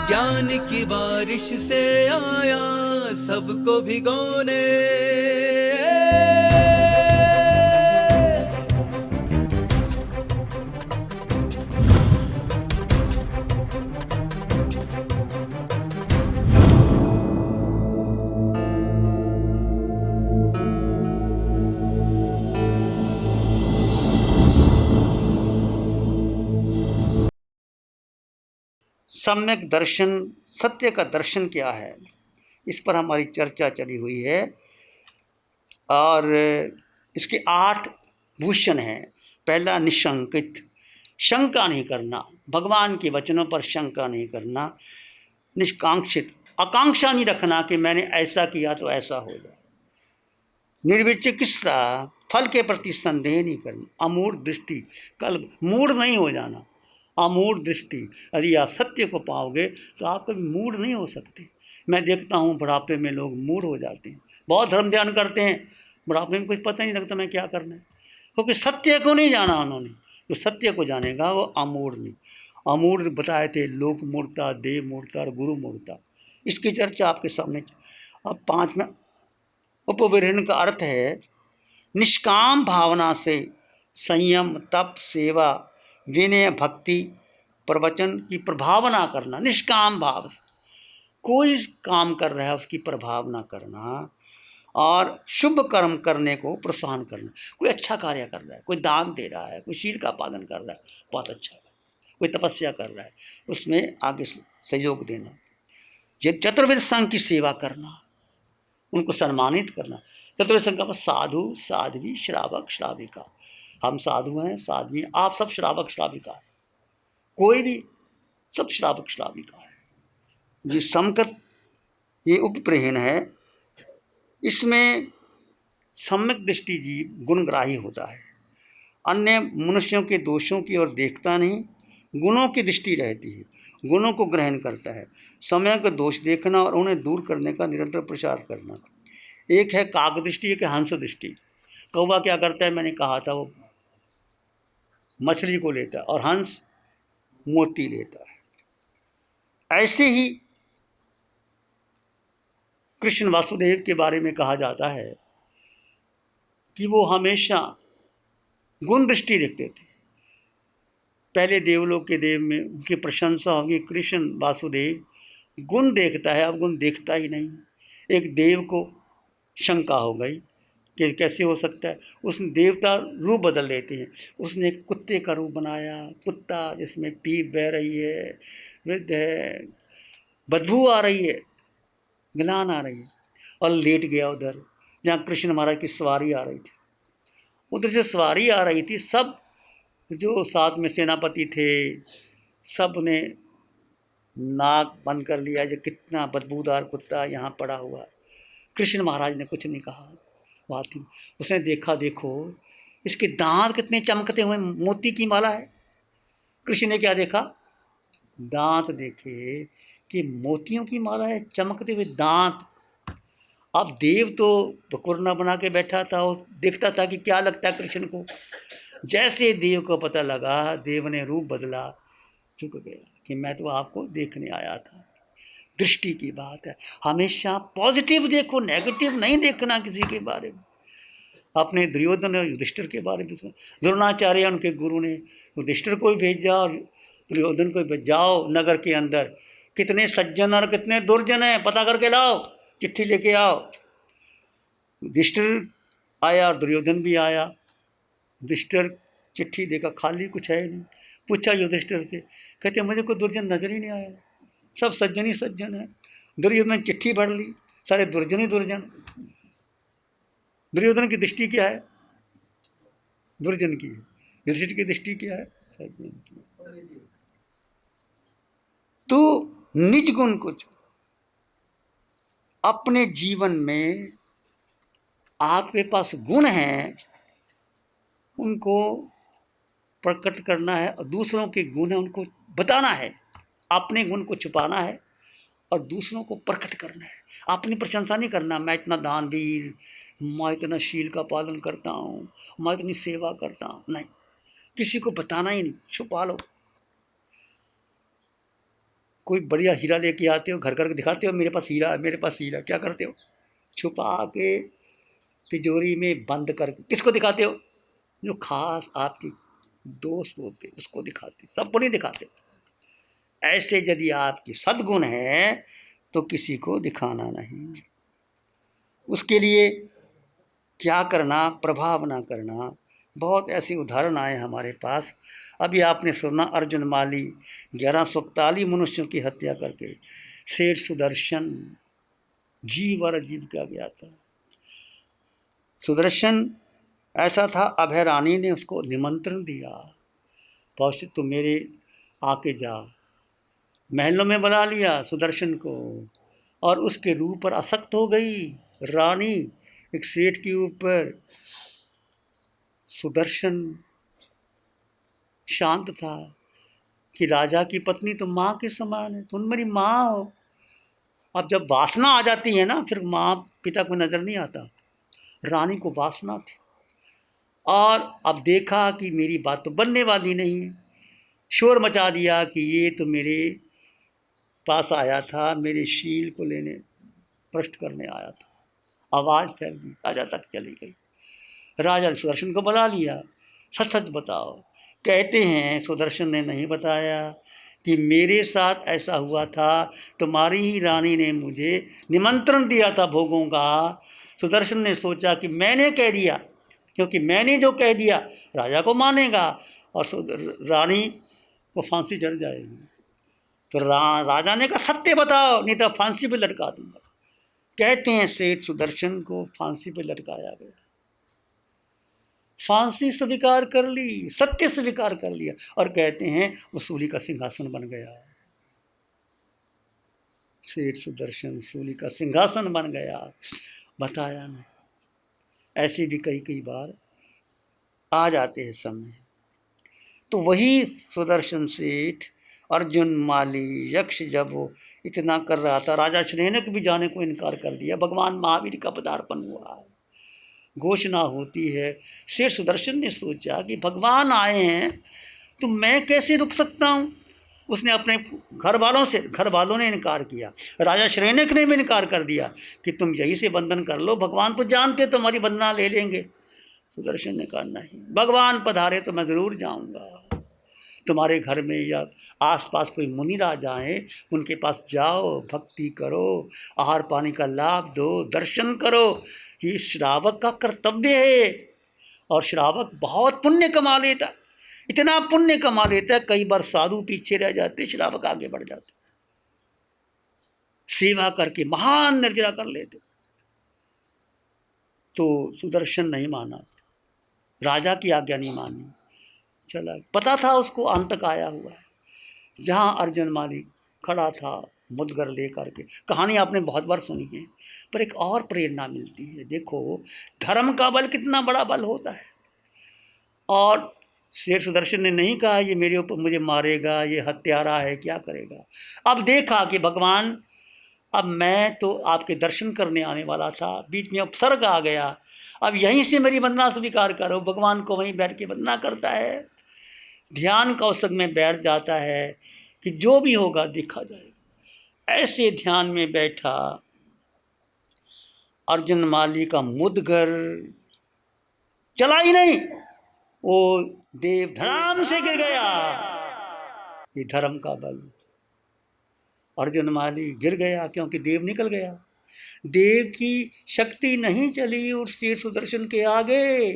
ज्ञान की बारिश से आया सबको भिगोने। सम्यक दर्शन, सत्य का दर्शन क्या है, इस पर हमारी चर्चा चली हुई है। और इसके 8 भूषण हैं। पहला, निशंकित, शंका नहीं करना, भगवान के वचनों पर शंका नहीं करना। निष्कांक्षित, आकांक्षा नहीं रखना कि मैंने ऐसा किया तो ऐसा हो जाए। निर्विचिकित्सा, फल के प्रति संदेह नहीं करना। अमूढ़ दृष्टि, कल मूढ़ नहीं हो जाना। अमूढ़ दृष्टि, यदि आप सत्य को पाओगे तो आप कभी मूढ़ नहीं हो सकते। मैं देखता हूँ बुढ़ापे में लोग मूढ़ हो जाते हैं, बहुत धर्म ध्यान करते हैं, बुढ़ापे में कुछ पता नहीं लगता मैं क्या करना है, क्योंकि सत्य को नहीं जाना उन्होंने। जो सत्य को जानेगा वो अमूढ़ नहीं। अमूढ़ बताए थे लोक मूढ़ता, देव मूढ़ता और गुरु मूढ़ता। इसकी चर्चा आपके सामने। अब 5 में उपविरण का अर्थ है निष्काम भावना से संयम, तप, सेवा, विनय, भक्ति, प्रवचन की प्रभावना करना। निष्काम भाव से कोई काम कर रहा है उसकी प्रभावना करना, और शुभ कर्म करने को प्रोत्साहन करना। कोई अच्छा कार्य कर रहा है, कोई दान दे रहा है, कोई शील का पालन कर रहा है, बहुत अच्छा है। कोई तपस्या कर रहा है, उसमें आगे सहयोग देना। चतुर्विध संघ की सेवा करना, उनको सम्मानित करना। चतुर्विध संघ का साधु, साध्वी, श्रावक, श्राविका। हम साधु हैं, साध्वी, आप सब श्रावक श्राविका है, कोई भी, सब श्रावक श्राविका है। ये समकत, ये उपप्रहीण है। इसमें सम्यक दृष्टि जीव गुणग्राही होता है, अन्य मनुष्यों के दोषों की ओर देखता नहीं, गुणों की दृष्टि रहती है, गुणों को ग्रहण करता है। समय का दोष देखना और उन्हें दूर करने का निरंतर प्रचार करना। एक है काक दृष्टि, एक है हंस दृष्टि। कौवा क्या करता है, मैंने कहा था, वो मछली को लेता है, और हंस मोती लेता है। ऐसे ही कृष्ण वासुदेव के बारे में कहा जाता है कि वो हमेशा गुण दृष्टि रखते थे। पहले देवलोक के देव में उनकी प्रशंसा होगी, कृष्ण वासुदेव गुण देखता है, अब गुण देखता ही नहीं। एक देव को शंका हो गई कि कैसे हो सकता है, उसने देवता रूप बदल लेते हैं। उसने एक कुत्ते का रूप बनाया, कुत्ता जिसमें पीप बह रही है, वृद्ध है, बदबू आ रही है, गिलान आ रही है, और लेट गया उधर जहाँ कृष्ण महाराज की सवारी आ रही थी। उधर से सवारी आ रही थी, सब जो साथ में सेनापति थे सब ने नाक बंद कर लिया, जो कितना बदबूदार कुत्ता यहाँ पड़ा हुआ। कृष्ण महाराज ने कुछ नहीं कहा, बात ही। उसने देखा, देखो इसके दांत कितने चमकते हुए, मोती की माला है। कृष्ण ने क्या देखा, दांत देखे कि मोतियों की माला है, चमकते हुए दांत। अब देव तो बकुरना बना के बैठा था, वो देखता था कि क्या लगता है कृष्ण को। जैसे देव को पता लगा, देव ने रूप बदला, चुक गया कि मैं तो आपको देखने आया था। दृष्टि की बात है, हमेशा पॉजिटिव देखो, नेगेटिव नहीं देखना किसी के बारे में। आपने दुर्योधन और युधिष्ठिर के बारे में सुना, द्रोणाचार्य उनके गुरु ने युधिष्ठिर को भी भेजा और दुर्योधन को भी, जाओ नगर के अंदर कितने सज्जन और कितने दुर्जन हैं पता करके लाओ, चिट्ठी लेके आओ। युधिष्ठिर आया और दुर्योधन भी आया। युधिष्ठिर चिट्ठी देखा, खाली कुछ है नहीं। पूछा युधिष्ठिर से, कहते मुझे कोई दुर्जन नजर ही नहीं आया, सब सज्जन ही सज्जन है। दुर्योधन ने चिट्ठी भर ली, सारे दुर्जन ही दुर्जन। दुर्योधन की दृष्टि क्या है, दुर्जन की है। युधिष्ठिर की दृष्टि क्या है, सज्जन की। तो निज गुण कुछ अपने जीवन में आपके पास गुण हैं, उनको प्रकट करना है, और दूसरों के गुण है उनको बताना है। अपने गुण को छुपाना है और दूसरों को प्रकट करना है। अपनी प्रशंसा नहीं करना, मैं इतना दानवीर, मैं इतना शील का पालन करता हूँ, मैं इतनी सेवा करता हूँ, नहीं, किसी को बताना ही नहीं, छुपा लो। कोई बढ़िया हीरा लेके आते हो, घर घर दिखाते हो मेरे पास हीरा है, मेरे पास हीरा, क्या करते हो? छुपा के तिजोरी में बंद करके किसको दिखाते हो? जो खास आपके दोस्त होते उसको दिखाते, सबको नहीं दिखाते। ऐसे यदि आपकी सद्गुण है तो किसी को दिखाना नहीं। उसके लिए क्या करना, प्रभाव ना करना। बहुत ऐसे उदाहरण आए हमारे पास। अभी आपने सुना अर्जुन माली 1141 मनुष्यों की हत्या करके सेठ सुदर्शन जीव और अजीव किया गया था। सुदर्शन ऐसा था, अभय रानी ने उसको निमंत्रण दिया, पौष्टिक तुम मेरे आके जा। महलों में बुला लिया सुदर्शन को और उसके रूप पर आसक्त हो गई रानी एक सेठ के ऊपर। सुदर्शन शांत था कि राजा की पत्नी तो माँ के समान है, तुम मेरी माँ हो। अब जब वासना आ जाती है ना, फिर माँ पिता को नजर नहीं आता। रानी को वासना थी और अब देखा कि मेरी बात तो बनने वाली नहीं है। शोर मचा दिया कि ये तो मेरे पास आया था, मेरे शील को लेने, भ्रष्ट करने आया था। आवाज़ फैल गई, राजा तक चली गई। राजा ने सुदर्शन को बुला लिया, सच सच बताओ। कहते हैं सुदर्शन ने नहीं बताया कि मेरे साथ ऐसा हुआ था, तुम्हारी ही रानी ने मुझे निमंत्रण दिया था भोगों का। सुदर्शन ने सोचा कि मैंने कह दिया, क्योंकि मैंने जो कह दिया राजा को मानेगा और रानी को फांसी चढ़ जाएगी। तो राजा ने कहा सत्य बताओ नहीं तो फांसी पे लटका दूंगा। कहते हैं सेठ सुदर्शन को फांसी पे लटकाया गया। फांसी स्वीकार कर ली, सत्य स्वीकार कर लिया और कहते हैं वो सूली का सिंहासन बन गया। सेठ सुदर्शन सूली का सिंहासन बन गया, बताया नहीं। ऐसे भी कई बार आ जाते हैं समय। तो वही सुदर्शन सेठ अर्जुन माली यक्ष जब वो इतना कर रहा था, राजा शनेनक भी जाने को इनकार कर दिया। भगवान महावीर का पदार्पण हुआ है, घोषणा होती है। शेर सुदर्शन ने सोचा कि भगवान आए हैं तो मैं कैसे रुक सकता हूँ। उसने अपने घर वालों ने इनकार किया, राजा शनेनक ने भी इनकार कर दिया कि तुम यहीं से बंधन कर लो, भगवान तो जानते तुम्हारी बंधना ले लेंगे। सुदर्शन ने कहा नहीं, भगवान पधारे तो मैं ज़रूर जाऊँगा। तुम्हारे घर में या आसपास कोई मुनि राजा आए, उनके पास जाओ, भक्ति करो, आहार पानी का लाभ दो, दर्शन करो। ये श्रावक का कर्तव्य है। और श्रावक बहुत पुण्य कमा लेता, इतना पुण्य कमा लेता है, कई बार साधु पीछे रह जाते, श्रावक आगे बढ़ जाते, सेवा करके महान निर्जरा कर लेते। तो सुदर्शन नहीं माना, राजा की आज्ञा नहीं मानी, चला। पता था उसको अंतक आया हुआ है। जहाँ अर्जुन माली खड़ा था मुद्गर लेकर के, कहानी आपने बहुत बार सुनी है, पर एक और प्रेरणा मिलती है। देखो धर्म का बल कितना बड़ा बल होता है। और शेर सुदर्शन ने नहीं कहा ये मेरे ऊपर मुझे मारेगा, ये हत्यारा है, क्या करेगा। अब देखा कि भगवान, अब मैं तो आपके दर्शन करने आने वाला था, बीच में अपसर्ग आ गया, अब यहीं से मेरी वंदना स्वीकार करो। भगवान को वहीं बैठ के वंदना करता है, ध्यान कौशल में बैठ जाता है कि जो भी होगा देखा जाएगा। ऐसे ध्यान में बैठा अर्जुन माली का मुद्गर चला ही नहीं, वो देव धड़ाम से गिर गया। ये धर्म का बल। अर्जुन माली गिर गया क्योंकि देव निकल गया। देव की शक्ति नहीं चली उस शेर सुदर्शन के आगे।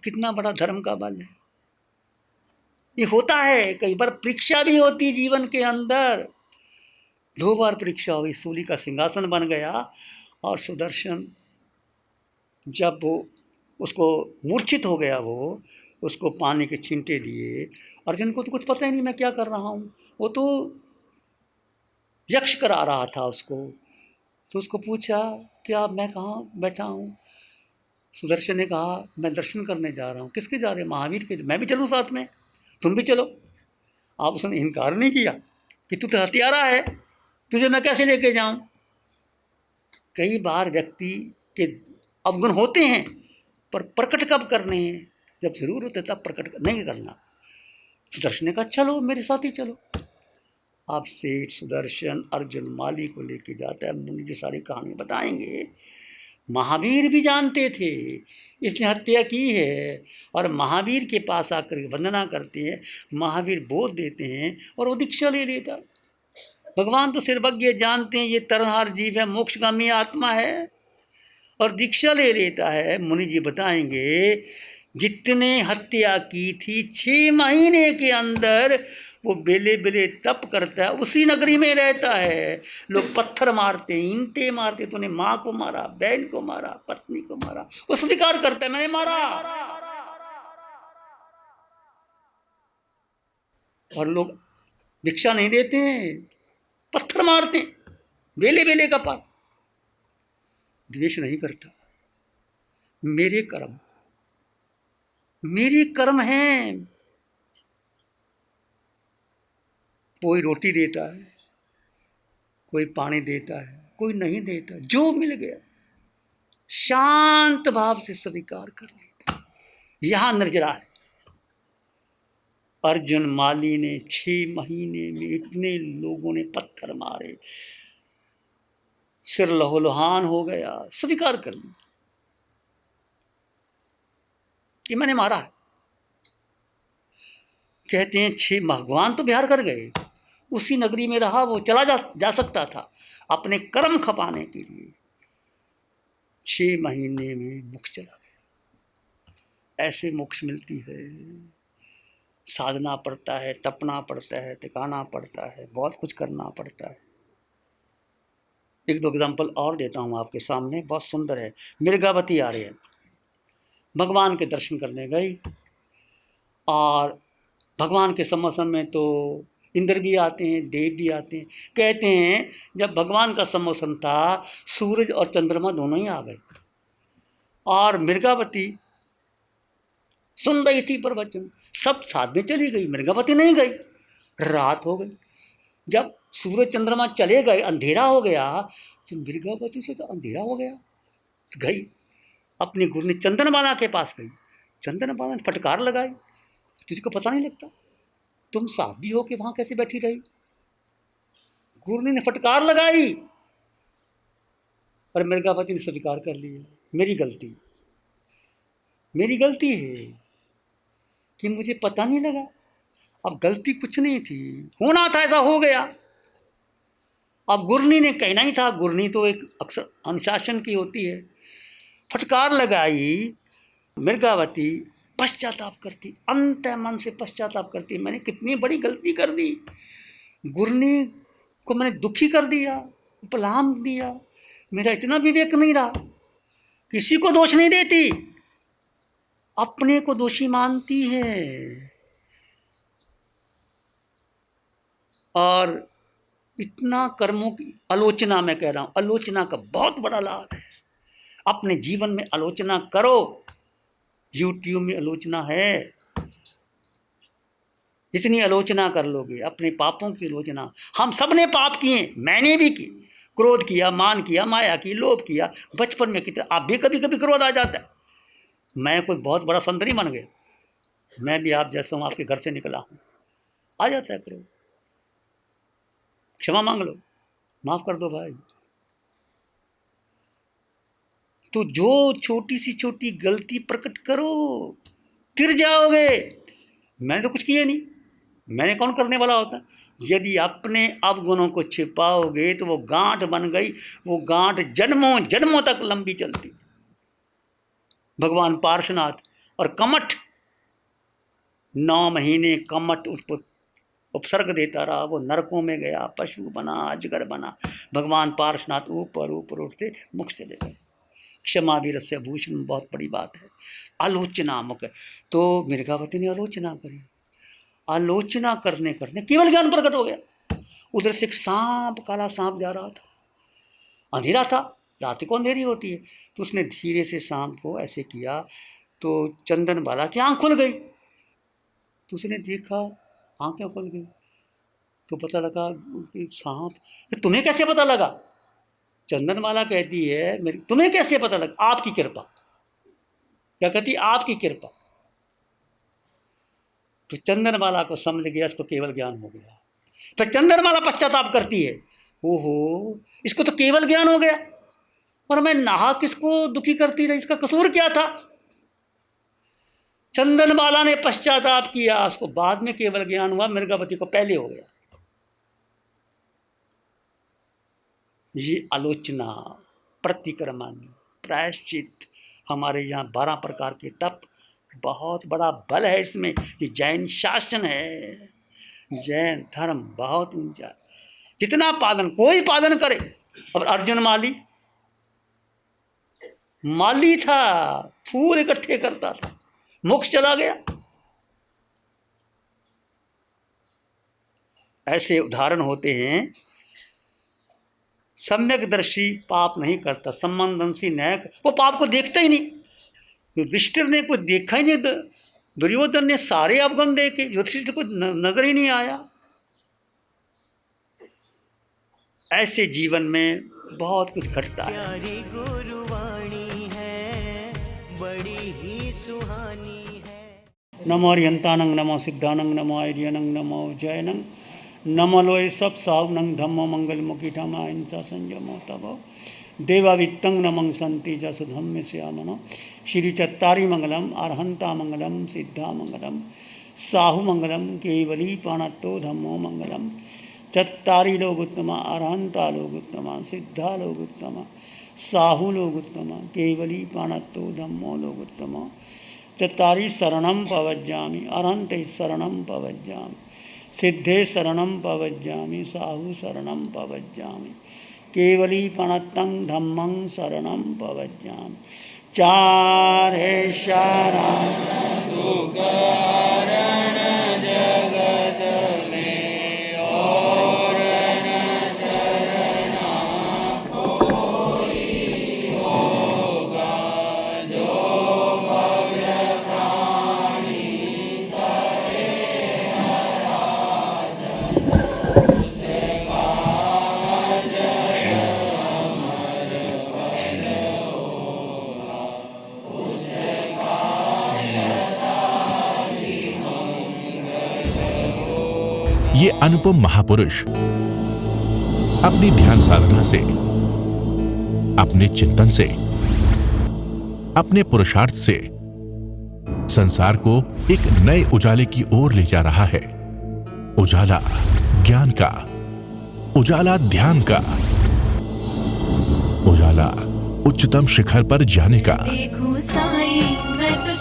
कितना बड़ा धर्म का बल है। ये होता है, कई बार परीक्षा भी होती जीवन के अंदर। 2 बार परीक्षा हुई, सूली का सिंहासन बन गया और सुदर्शन जब वो उसको मूर्छित हो गया, वो उसको पानी के छींटे दिए। अर्जुन को तो कुछ पता ही नहीं मैं क्या कर रहा हूँ, वो तो यक्ष करा रहा था उसको। तो उसको पूछा क्या मैं कहाँ बैठा हूँ। सुदर्शन ने कहा मैं दर्शन करने जा रहा हूँ। किसके जा रहे? महावीर के। मैं भी चलूँ साथ में, तुम भी चलो। आप उसने इनकार नहीं किया कि तू तो हत्यारा है, तुझे मैं कैसे लेके जाऊं। कई बार व्यक्ति के अवगुण होते हैं, पर प्रकट कब करने हैं? जब जरूर होता है तब प्रकट नहीं करना। सुदर्शन ने कहा चलो मेरे साथ ही चलो। आप सेठ सुदर्शन अर्जुन माली को लेके जाता है, मुनि जी सारी कहानी बताएंगे। महावीर भी जानते थे इसने हत्या की है, और महावीर के पास आकर वंदना करते हैं, महावीर बोध देते हैं और वो दीक्षा ले लेता। भगवान तो सर्वज्ञ जानते हैं ये तरनहार जीव है, मोक्षगामी आत्मा है, और दीक्षा ले लेता है। मुनि जी बताएंगे जितने हत्या की थी 6 महीने के अंदर वो बेले बेले तप करता है, उसी नगरी में रहता है। लोग पत्थर मारते, ईंटें मारते, तूने माँ को मारा, बहन को मारा, पत्नी को मारा, वो स्वीकार करता है मैंने मारा। और लोग भिक्षा नहीं देते हैं, पत्थर मारते, बेले बेले का पाप। द्वेष नहीं करता। मेरे कर्म हैं। कोई रोटी देता है, कोई पानी देता है, कोई नहीं देता, जो मिल गया शांत भाव से स्वीकार कर लेता। यहां निर्जरा है। अर्जुन माली ने 6 महीने में इतने लोगों ने पत्थर मारे, सिर लहूलुहान हो गया, स्वीकार कर लिया कि मैंने मारा है। कहते हैं 6 भगवान तो बिहार कर गए, उसी नगरी में रहा, वो चला जा सकता था अपने कर्म खपाने के लिए। 6 महीने में मोक्ष चला गया। ऐसे मोक्ष मिलती है। साधना पड़ता है, तपना पड़ता है, टिकाना पड़ता है, बहुत कुछ करना पड़ता है। 1-2 एग्जाम्पल और देता हूँ आपके सामने, बहुत सुंदर है। मृगावती आ रही है, भगवान के दर्शन करने गई, और भगवान के समर्थन में तो इंद्र भी आते हैं, देव भी आते हैं। कहते हैं जब भगवान का समर्थन था, सूरज और चंद्रमा दोनों ही आ गए, और मृगावती सुन रही थी प्रवचन, सब साथ में चली गई, मृगावती नहीं गई। रात हो गई, जब सूरज चंद्रमा चले गए, अंधेरा हो गया, तो मृगावती से तो अंधेरा हो गया, गई अपनी गुरनी चंदनबाला के पास गई। चंदनबाला ने फटकार लगाई, तुझको पता नहीं लगता, तुम साथ भी हो के वहां कैसे बैठी रही? गुरनी ने फटकार लगाई, पर मृगावती ने स्वीकार कर लिया, मेरी गलती है कि मुझे पता नहीं लगा। अब गलती कुछ नहीं थी, होना था ऐसा हो गया। अब गुरनी ने कहना ही था, गुरनी तो एक अक्सर अनुशासन की होती है। फटकार लगाई, मृगावती पश्चाताप करती, अंत मन से पश्चाताप करती, मैंने कितनी बड़ी गलती कर दी, गुरनी को मैंने दुखी कर दिया, उपलाम दिया, मेरा इतना विवेक नहीं रहा। किसी को दोष नहीं देती, अपने को दोषी मानती है। और इतना कर्मों की आलोचना, मैं कह रहा हूं, आलोचना का बहुत बड़ा लाभ है। अपने जीवन में आलोचना करो। यूट्यूब में आलोचना है, इतनी आलोचना कर लोगे, अपने पापों की आलोचना। हम सब ने पाप किए, मैंने भी की, क्रोध किया, मान किया, माया की, लोभ किया। बचपन में कितना, आप भी कभी कभी क्रोध आ जाता है। मैं कोई बहुत बड़ा संत नहीं बन गया, मैं भी आप जैसा हूँ, आपके घर से निकला हूँ, आ जाता है क्रोध। क्षमा मांग लो, माफ कर दो भाई। तो जो छोटी सी छोटी गलती प्रकट करो, तिर जाओगे। मैंने तो कुछ किया नहीं, मैंने कौन करने वाला होता। यदि अपने अवगुणों को छिपाओगे तो वो गांठ बन गई, वो गांठ जन्मों जन्मों तक लंबी चलती। भगवान पार्श्वनाथ और कमठ, 9 महीने कमठ उसको उपसर्ग देता रहा, वो नरकों में गया, पशु बना, अजगर बना। भगवान पार्श्वनाथ ऊपर ऊपर उठते मुख चले गए। क्षमा वीरस्य भूषण, बहुत बड़ी बात है। आलोचना मुख, तो मृगावती ने आलोचना करी, आलोचना करने करने केवल ज्ञान प्रकट हो गया। उधर से एक सांप, काला सांप जा रहा था, अंधेरा था, रात को अंधेरी होती है, तो उसने धीरे से सांप को ऐसे किया, तो चंदनबाला की आंख खुल गई। तो उसने देखा, आंखें खुल गई, तो पता लगा कि सांप। तुम्हें कैसे पता लगा? चंदनमाला कहती है, तुम्हें कैसे पता लगा? आपकी कृपा। क्या कहती? आपकी कृपा। तो चंदनमाला को समझ गया, इसको केवल ज्ञान हो गया। फिर चंद्रमाला पश्चाताप करती है, ओहो इसको तो केवल ज्ञान हो गया, और मैं नहा किसको दुखी करती रही, इसका कसूर क्या था। चंदनमाला ने पश्चाताप किया, उसको बाद में केवल ज्ञान हुआ, मृगावती को पहले हो गया। ये आलोचना, प्रतिक्रमण, प्रायश्चित, हमारे यहाँ 12 प्रकार के तप, बहुत बड़ा बल है इसमें। ये जैन शासन है, जैन धर्म बहुत ऊंचा, जितना पालन कोई पालन करे। अब अर्जुन माली था, फूल इकट्ठे करता था, मोक्ष चला गया। ऐसे उदाहरण होते हैं। सम्यक दर्शी पाप नहीं करता, संबंधंसी नैक, वो पाप को देखता ही नहीं। युधिष्ठिर ने कुछ देखा ही नहीं, दुर्योधन ने सारे अवगुण देखे, युधिष्ठिर को नजर ही नहीं आया। ऐसे जीवन में बहुत कुछ घटता है। प्यारी गुरुवाणी है, बड़ी ही सुहानी है। नमो अरिहंतानंग, नमो सिद्धानंग, नमो आर्यनंग, नमो जयनंग, नमो लोय सब सावनंग, धम्मो मंगल मुखी ठमा हिंसा संयमो तबो देवावित्तं नमं संति जस धम्म श्यामनो। श्री चत्तारी मंगलम, अरहंता मंगलम, सिद्धा मंगलम, साहु मंगलम, केवली पाणत्तो धम्मो मंगलम। चत्तारी लोग उत्तमा, अरहंता लोग उत्तमा, सिद्धा लोग उत्तमा, साहु लोग उत्तमा, केवली पाणत्तो धम्मो लोग उत्तमा। चत्तारी शरणं पवज्जामि, अरहंते शरणं पवज्जामि, सिद्धे शरणं पवज्जामि, साहु शरणं पवज्जामि, केवली प्रणतं धम्मं शरणं पवज्जामि। चारे शरण दुःखहरण जगत में, और न शरणा कोई होगा, जो भव्य प्राणी करे आराधन, उससे काज अमर फल होगा, उससे ये अनुपम महापुरुष अपनी ध्यान साधना से, अपने चिंतन से, अपने पुरुषार्थ से संसार को एक नए उजाले की ओर ले जा रहा है। उजाला ज्ञान का, उजाला ध्यान का, उजाला उच्चतम शिखर पर जाने का। देखो साईं, मैं तो